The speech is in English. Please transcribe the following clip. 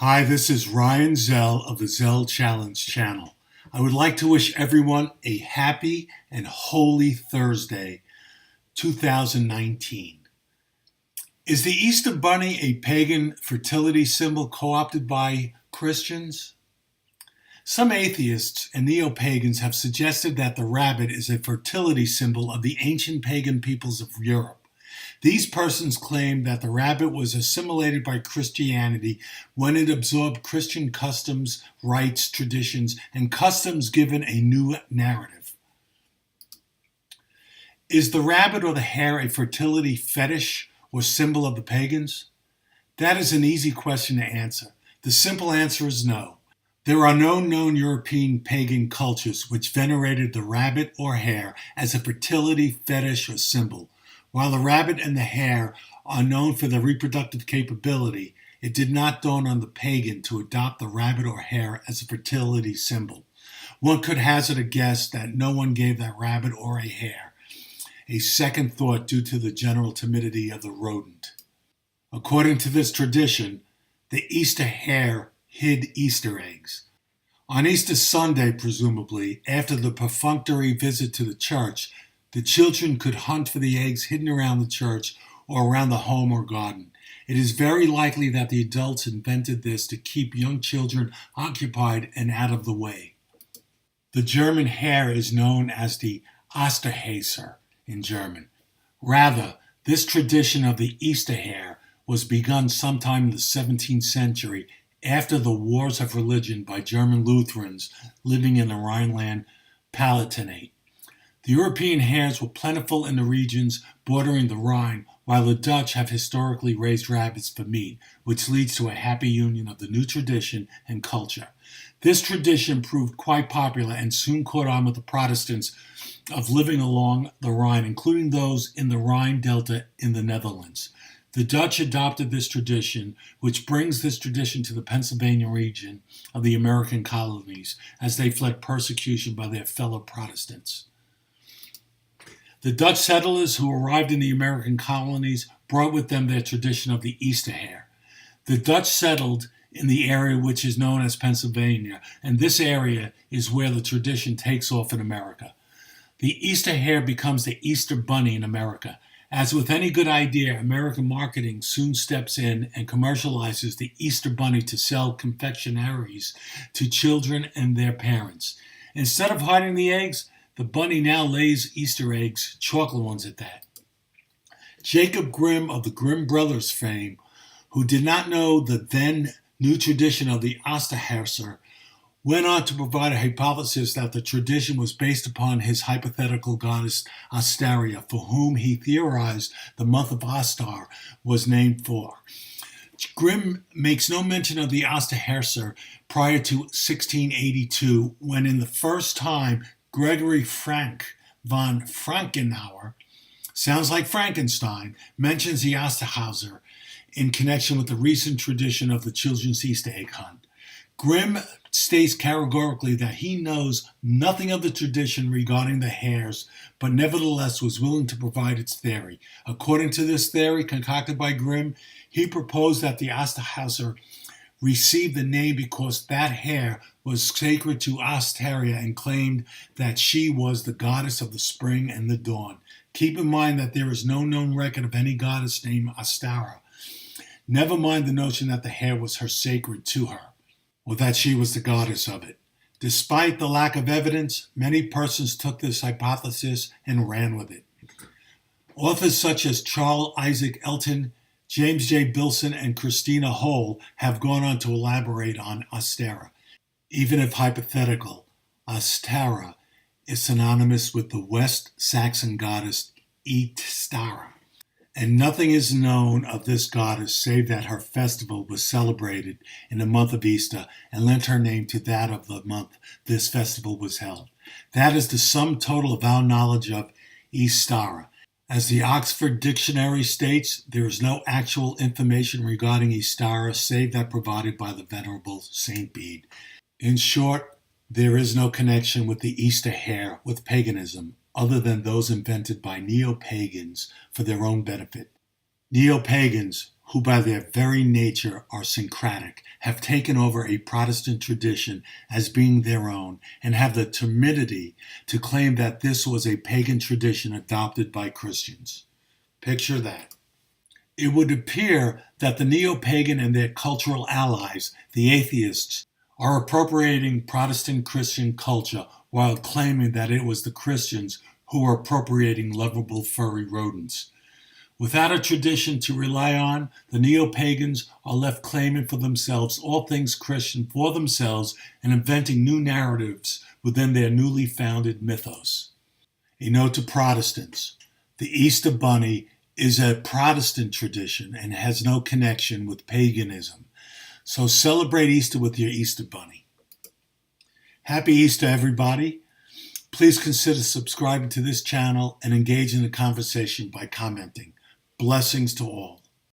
Hi, this is Ryan Zell of the Zell Challenge channel. I would like to wish everyone a happy and holy Thursday, 2019. Is the Easter Bunny a pagan fertility symbol co-opted by Christians? Some atheists and neo-pagans have suggested that the rabbit is a fertility symbol of the ancient pagan peoples of Europe. These persons claim that the rabbit was assimilated by Christianity when it absorbed Christian customs, rites, traditions, and customs given a new narrative. Is the rabbit or the hare a fertility fetish or symbol of the pagans? That is an easy question to answer. The simple answer is no. There are no known European pagan cultures which venerated the rabbit or hare as a fertility fetish or symbol. While the rabbit and the hare are known for their reproductive capability, it did not dawn on the pagan to adopt the rabbit or hare as a fertility symbol. One could hazard a guess that no one gave that rabbit or a hare a second thought due to the general timidity of the rodent. According to this tradition, the Easter hare hid Easter eggs. On Easter Sunday, presumably, after the perfunctory visit to the church, the children could hunt for the eggs hidden around the church or around the home or garden. It is very likely that the adults invented this to keep young children occupied and out of the way. The German hare is known as the Osterhase in German. Rather, this tradition of the Easter hare was begun sometime in the 17th century after the Wars of Religion by German Lutherans living in the Rhineland-Palatinate. The European hares were plentiful in the regions bordering the Rhine, while the Dutch have historically raised rabbits for meat, which leads to a happy union of the new tradition and culture. This tradition proved quite popular and soon caught on with the Protestants of living along the Rhine, including those in the Rhine Delta in the Netherlands. The Dutch adopted this tradition, which brings this tradition to the Pennsylvania region of the American colonies as they fled persecution by their fellow Protestants. The Dutch settlers who arrived in the American colonies brought with them their tradition of the Easter hare. The Dutch settled in the area which is known as Pennsylvania, and this area is where the tradition takes off in America. The Easter hare becomes the Easter bunny in America. As with any good idea, American marketing soon steps in and commercializes the Easter bunny to sell confectionaries to children and their parents. Instead of hiding the eggs, the bunny now lays Easter eggs, chocolate ones at that. Jacob Grimm of the Grimm Brothers fame, who did not know the then new tradition of the Osterhase, went on to provide a hypothesis that the tradition was based upon his hypothetical goddess Astaria, for whom he theorized the month of Astar was named for. Grimm makes no mention of the Osterhase prior to 1682, when in the first time Gregory Frank von Frankenauer, sounds like Frankenstein, mentions the Osterhase in connection with the recent tradition of the children's Easter egg hunt. Grimm states categorically that he knows nothing of the tradition regarding the hares, but nevertheless was willing to provide its theory. According to this theory concocted by Grimm, he proposed that the Osterhase received the name because that hare was sacred to Astaria and claimed that she was the goddess of the spring and the dawn. Keep in mind that there is no known record of any goddess named Astara. Never mind the notion that the hare was sacred to her, or that she was the goddess of it. Despite the lack of evidence, many persons took this hypothesis and ran with it. Authors such as Charles Isaac Elton, James J. Bilson, and Christina Hole have gone on to elaborate on Astara. Even if hypothetical, Astara is synonymous with the West Saxon goddess Eastara, and nothing is known of this goddess save that her festival was celebrated in the month of Easter and lent her name to that of the month this festival was held. That is the sum total of our knowledge of Eastara. As the Oxford Dictionary states, there is no actual information regarding Eastara save that provided by the Venerable Saint Bede. In short, there is no connection with the Easter hare with paganism, other than those invented by neo-pagans for their own benefit. Neo-pagans who by their very nature are syncretic, have taken over a Protestant tradition as being their own, and have the timidity to claim that this was a pagan tradition adopted by Christians. Picture that. It would appear that the neo-pagan and their cultural allies, the atheists, are appropriating Protestant Christian culture while claiming that it was the Christians who were appropriating lovable furry rodents. Without a tradition to rely on, the neo-pagans are left claiming for themselves all things Christian for themselves and inventing new narratives within their newly founded mythos. A note to Protestants: the Easter Bunny is a Protestant tradition and has no connection with paganism. So celebrate Easter with your Easter Bunny. Happy Easter, everybody. Please consider subscribing to this channel and engage in the conversation by commenting. Blessings to all.